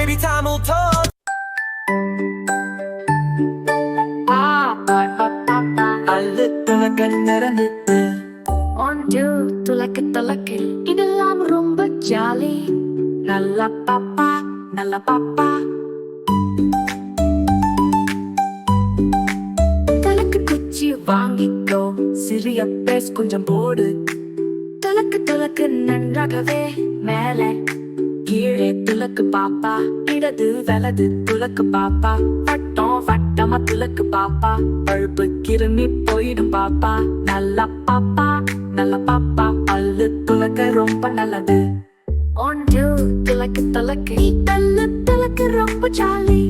baby Tamil talk. அல்லு துலக்க நிறந்துட்டு ஒன்று துலக்கு இதெல்லாம் ரொம்ப ஜாலி நல்ல பாப்பா நல்ல பாப்பா தலக்கு குச்சி வாங்கிக்கோ சிறிய பேஸ் கொஞ்சம் போடு தலக்கு நன்றாகவே மேலே கீழே துலக்கு பாப்பா இடது வலது துலக்கு பாப்பா வட்டம் வட்டமா துலக்கு பாப்பா பழுப்பு கிருமி போயிடும் பாப்பா நல்ல பாப்பா அல்லு துலக்க ரொம்ப நல்லது ஒன்று துலக்கு தலக்கு ரொம்ப ஜாலி